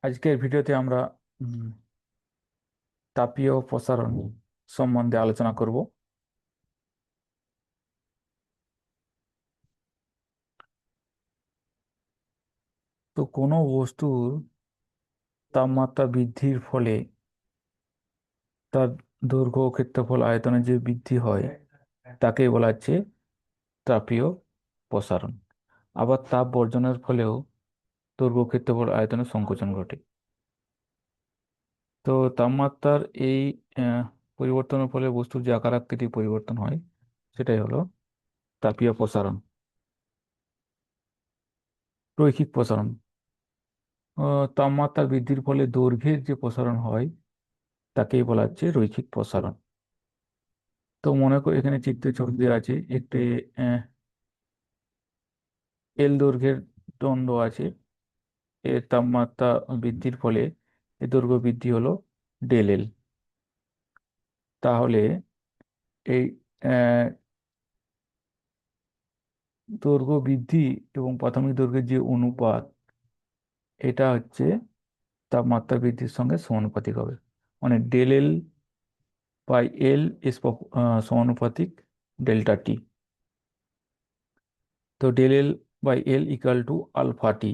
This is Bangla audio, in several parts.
আজকের ভিডিওতে আমরা উম, তাপীয় প্রসারণ সম্বন্ধে আলোচনা করব। তো কোনো বস্তুর তাপমাত্রা বৃদ্ধির ফলে তার দৈর্ঘ্য, ক্ষেত্রফল, আয়তনে যে বৃদ্ধি হয় তাকেই বলা হচ্ছে তাপীয় প্রসারণ। আবার তাপ বর্জনের ফলেও দৈর্ঘ্য, ক্ষেত্রফল, আয়তনে সংকোচন ঘটে। তো তাপমাত্রার এই আহ, পরিবর্তনের ফলে বস্তুর যে আকার আকৃতি পরিবর্তন হয় সেটাই হলো তাপীয় প্রসারণ। রৈখিক প্রসারণ, তাপমাত্রা বৃদ্ধির ফলে দৈর্ঘ্যের যে প্রসারণ হয় তাকেই বলা হচ্ছে রৈখিক প্রসারণ। তো মনে করি এখানে চিত্রে ছবি দেওয়া আছে একটি এল দৈর্ঘ্যের দণ্ড আছে। এর তাপমাত্রা বৃদ্ধির ফলে এর দৈর্ঘ্য বৃদ্ধি হলো ডেল এল। তাহলে এই আহ, দৈর্ঘ্য বৃদ্ধি এবং প্রাথমিক দৈর্ঘ্যের যে অনুপাত, এটা হচ্ছে তাপমাত্রা বৃদ্ধির সঙ্গে সমানুপাতিক হবে। মানে ডেল এল বাই এল ইস সমানুপাতিক ডেল্টা টি। তো del L by L equal to alpha টি।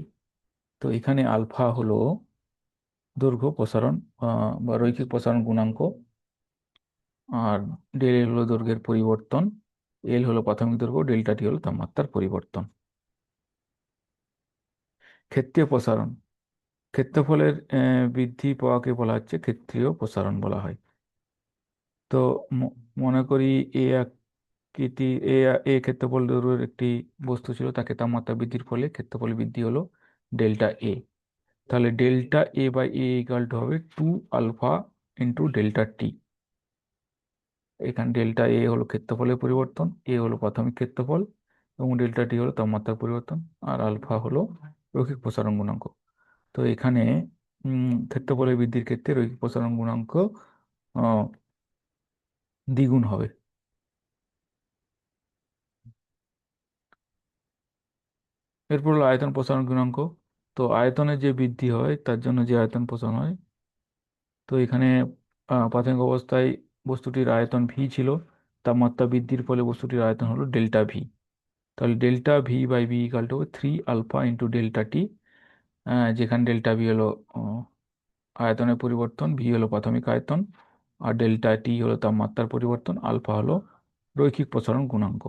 তো এখানে আলফা হলো দৈর্ঘ্য প্রসারণ বা রৈখিক প্রসারণ গুণাঙ্ক, আর ডেল এল হলো দৈর্ঘ্যের পরিবর্তন, এল হলো প্রাথমিক দৈর্ঘ্য, ডেল্টা টি হলো তাপমাত্রার পরিবর্তন। ক্ষেত্রীয় প্রসারণ, ক্ষেত্রফলের বৃদ্ধি পাওয়াকে বলা হচ্ছে ক্ষেত্রীয় প্রসারণ বলা হয়। তো ম- মনে করি এ আকৃতি এ এ ক্ষেত্রফল দৈর্ঘ্যের একটি বস্তু ছিল, তাকে তাপমাত্রা বৃদ্ধির ফলে ক্ষেত্রফল বৃদ্ধি হলো ডেল্টা এ। তাহলে delta A by A equal to হবে 2 আলফা ইন্টু ডেল্টা টি। এখানে ডেল্টা এ হলো ক্ষেত্রফলের পরিবর্তন, এ হলো প্রাথমিক ক্ষেত্রফল, এবং ডেল্টা টি হলো তাপমাত্রার পরিবর্তন, আর আলফা হলো রৈখিক প্রসারণ গুণাঙ্ক। তো এখানে ক্ষেত্রফলের বৃদ্ধির ক্ষেত্রে রৈখিক প্রসারণ গুণাঙ্ক আহ, দ্বিগুণ হবে। এরপর হলো আয়তন প্রসারণ গুণাঙ্ক। তো আয়তনে যে বৃদ্ধি হয় তার জন্য যে আয়তন প্রসারণ হয়, তো এখানে প্রাথমিক অবস্থায় বস্তুটির আয়তন ভি ছিল, তাপমাত্রা বৃদ্ধির ফলে বস্তুটির আয়তন হলো ডেল্টা ভি। তাহলে delta V by V equal to 3 alpha into delta T, যেখানে ডেল্টা ভি হলো আয়তনের পরিবর্তন, ভি হলো প্রাথমিক আয়তন, আর ডেল্টা টি হলো তাপমাত্রার পরিবর্তন, আলফা হলো রৈখিক প্রসারণ গুণাঙ্ক।